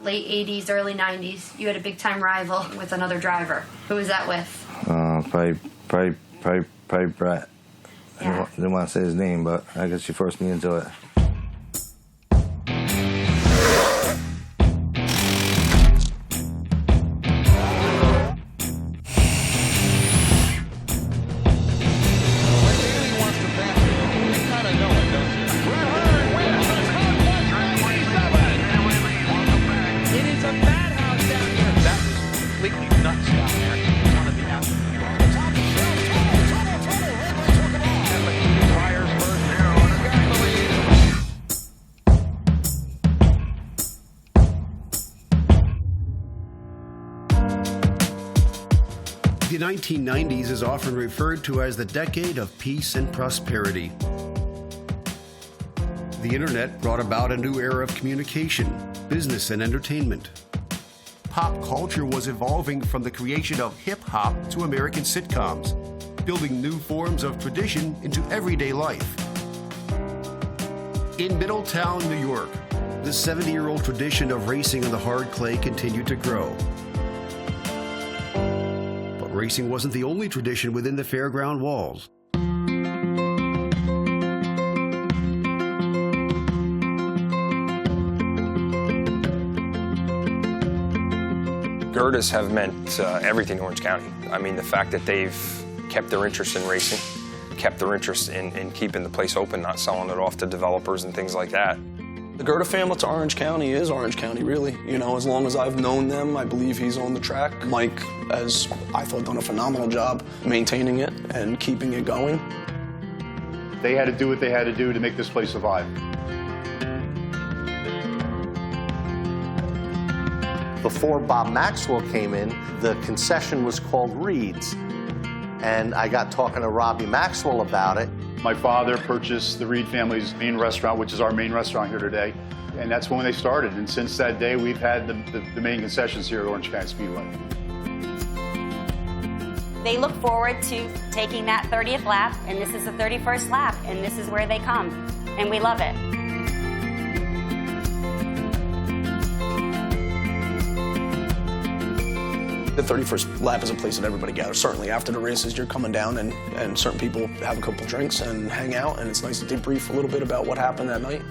Late 80s, early 90s, you had a big-time rival with another driver. Who was that with? Probably Brett. Yeah. I didn't want to say his name, but I guess you forced me into it. The 1990s is often referred to as the decade of peace and prosperity. The internet brought about a new era of communication, business, and entertainment. Pop culture was evolving from the creation of hip-hop to American sitcoms, building new forms of tradition into everyday life. In Middletown, New York, the 70-year-old tradition of racing on the hard clay continued to grow. Racing wasn't the only tradition within the fairground walls. Gerdas have meant everything to Orange County. I mean, the fact that they've kept their interest in racing, kept their interest in keeping the place open, not selling it off to developers and things like that. The Gerda family to Orange County is Orange County, really. You know, as long as I've known them, I believe he's on the track. Mike has, I thought, done a phenomenal job maintaining it and keeping it going. They had to do what they had to do to make this place survive. Before Bob Maxwell came in, the concession was called Reed's. And I got talking to Robbie Maxwell about it. My father purchased the Reed family's main restaurant, which is our main restaurant here today. And that's when they started. And since that day, we've had the main concessions here at Orange County Speedway. They look forward to taking that 30th lap, and this is the 31st lap, and this is where they come. And we love it. The 31st lap is a place that everybody gathers. Certainly after the races, you're coming down and certain people have a couple drinks and hang out, and it's nice to debrief a little bit about what happened that night.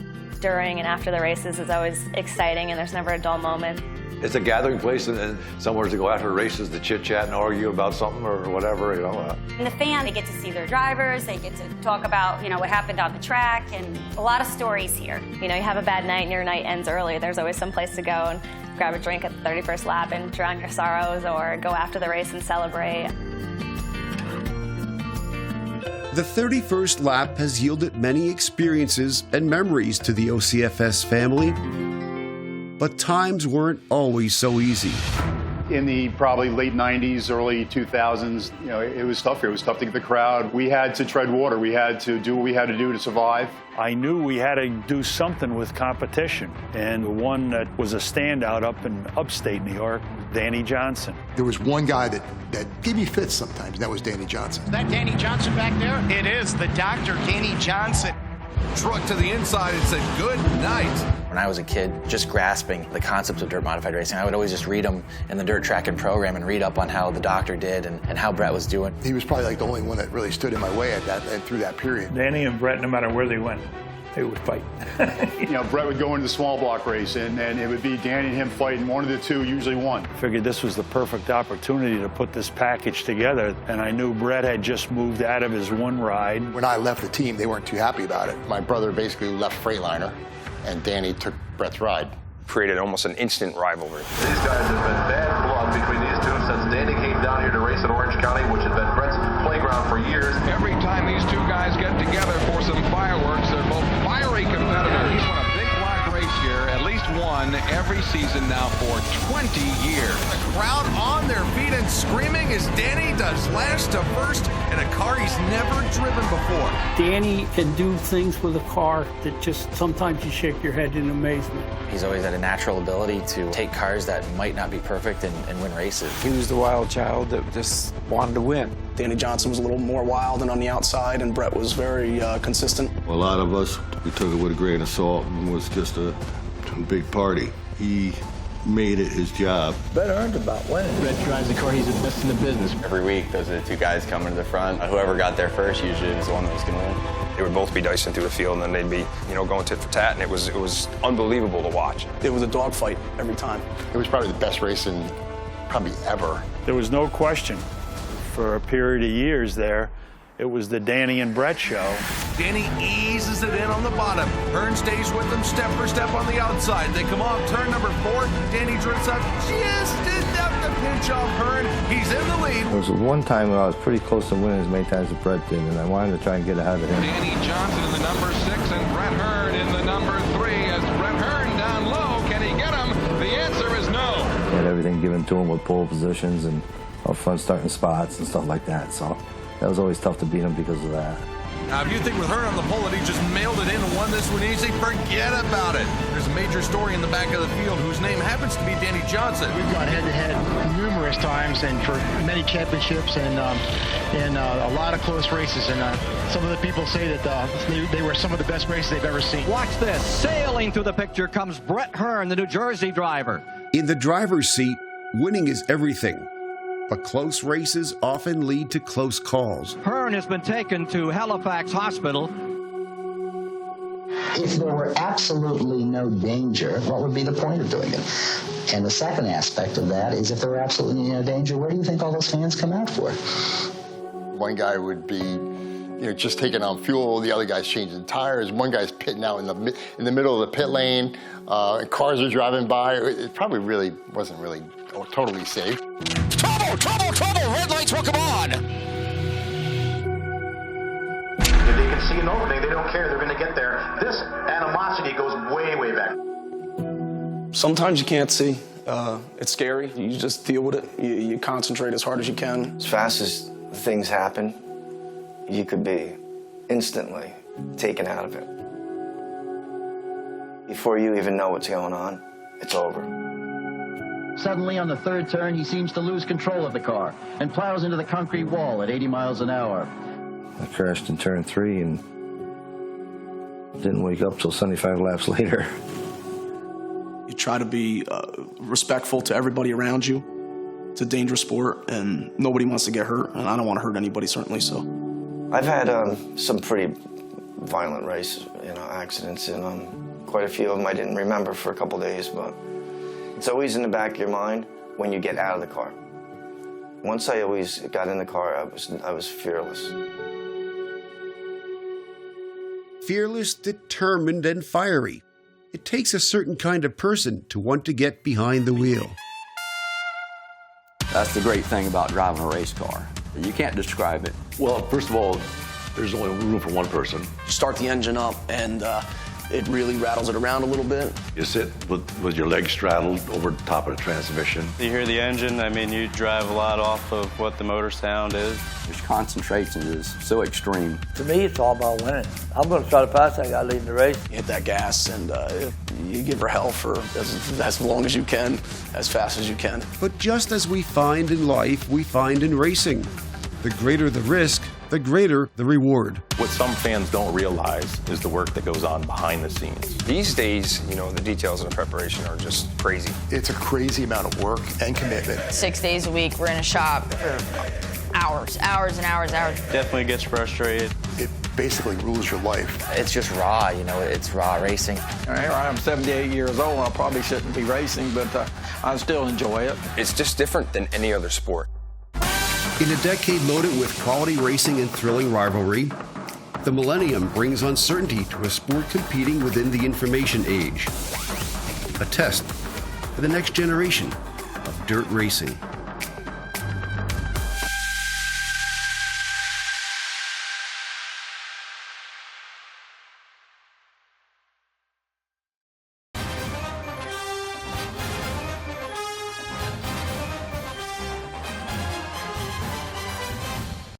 During and after the races is always exciting, and there's never a dull moment. It's a gathering place and somewhere to go after the races to chit-chat and argue about something or whatever, you know. And the fans, they get to see their drivers, they get to talk about, you know, what happened on the track, and a lot of stories here. You know, you have a bad night and your night ends early. There's always some place to go and grab a drink at the 31st lap and drown your sorrows, or go after the race and celebrate. The 31st lap has yielded many experiences and memories to the OCFS family, but times weren't always so easy. In the probably late 90s, early 2000s, you know, it was tough here. It was tough to get the crowd. We had to tread water. We had to do what we had to do to survive. I knew we had to do something with competition, and the one that was a standout up in upstate New York, Danny Johnson. There was one guy that gave me fits sometimes, and that was Danny Johnson. Is that Danny Johnson back there? It is, the Dr. Danny Johnson. Truck to the inside and said, "Good night." When I was a kid, just grasping the concepts of dirt modified racing, I would always just read them in the dirt track and program and read up on how the doctor did and how Brett was doing. He was probably like the only one that really stood in my way at that and through that period. Danny and Brett, no matter where they went, they would fight. You know, Brett would go into the small block race, and it would be Danny and him fighting. One of the two usually won. I figured this was the perfect opportunity to put this package together, and I knew Brett had just moved out of his one ride. When I left the team, they weren't too happy about it. My brother basically left Freightliner, and Danny took Brett's ride. Created almost an instant rivalry. These guys have been bad blood between these two since Danny came down here to race at Orange County, which had been Brett's playground for years. Every time these two guys get together for some fireworks, they're both fiery competitors. He's won a big block race here, at least one every season now for 20 years. The crowd on their feet and screaming as Danny does last to first in a car he's never driven before. Danny can do things with a car that just sometimes you shake your head in amazement. He's always had a natural ability to take cars that might not be perfect and win races. He was the wild child that just wanted to win. Danny Johnson was a little more wild and on the outside, and Brett was very consistent. A lot of us, we took it with a grain of salt and was just a big party. He made it his job. Brett Hearn's about winning. Brett drives the car, he's the best in the business. Every week, those are the two guys coming to the front. Whoever got there first usually was the one that was going to win. They would both be dicing through the field, and then they'd be, going tit for tat, and it was unbelievable to watch. It was a dogfight every time. It was probably the best racing probably ever. There was no question. For a period of years there, it was the Danny and Brett show. Danny eases it in on the bottom. Hearn stays with them step for step on the outside. They come off turn number 4. Danny drifts up just enough to pinch off Hearn. He's in the lead. There was one time where I was pretty close to winning as many times as Brett did, and I wanted to try and get ahead of him. Danny Johnson in the number 6 and Brett Hearn in the number 3. As Brett Hearn down low, can he get him? The answer is no. He had everything given to him with pole positions and up front starting spots and stuff like that, so that was always tough to beat him because of that. Now, if you think with Hearn on the pole that he just mailed it in and won this one easy, forget about it. There's a major story in the back of the field whose name happens to be Danny Johnson. We've gone head-to-head numerous times and for many championships and a lot of close races. And some of the people say that they were some of the best races they've ever seen. Watch this. Sailing through the picture comes Brett Hearn, the New Jersey driver. In the driver's seat, winning is everything. But close races often lead to close calls. Hearn has been taken to Halifax Hospital. If there were absolutely no danger, what would be the point of doing it? And the second aspect of that is if there were absolutely no danger, where do you think all those fans come out for? One guy would be, just taking on fuel. The other guy's changing tires. One guy's pitting out in the middle of the pit lane. And cars are driving by. It probably really wasn't really totally safe. Trouble! Red lights will come on! If they can see an opening, they don't care. They're going to get there. This animosity goes way, way back. Sometimes you can't see. It's scary. You just deal with it. You concentrate as hard as you can. As fast as things happen, you could be instantly taken out of it. Before you even know what's going on, it's over. Suddenly, on the third turn, he seems to lose control of the car and plows into the concrete wall at 80 miles an hour. I crashed in turn 3 and didn't wake up till 75 laps later. You try to be respectful to everybody around you. It's a dangerous sport, and nobody wants to get hurt, and I don't want to hurt anybody, certainly so. I've had some pretty violent race, accidents, and quite a few of them I didn't remember for a couple days, but it's always in the back of your mind when you get out of the car. Once I always got in the car, I was fearless. Fearless, determined, and fiery. It takes a certain kind of person to want to get behind the wheel. That's the great thing about driving a race car. You can't describe it. Well, first of all, there's only room for one person. You start the engine up, and it really rattles it around a little bit. You sit with your legs straddled over the top of the transmission. You hear the engine, you drive a lot off of what the motor sound is. His concentration is so extreme. To me, it's all about winning. I'm going to try to pass that guy leading the race. You hit that gas, and you give her hell for as long as you can, as fast as you can. But just as we find in life, we find in racing. The greater the risk, the greater the reward. What some fans don't realize is the work that goes on behind the scenes. These days, the details of the preparation are just crazy. It's a crazy amount of work and commitment. 6 days a week, we're in a shop for hours and hours. Definitely gets frustrated. It basically rules your life. It's just raw, it's raw racing. I'm 78 years old. I probably shouldn't be racing, but I still enjoy it. It's just different than any other sport. In a decade loaded with quality racing and thrilling rivalry, the millennium brings uncertainty to a sport competing within the information age. A test for the next generation of dirt racing.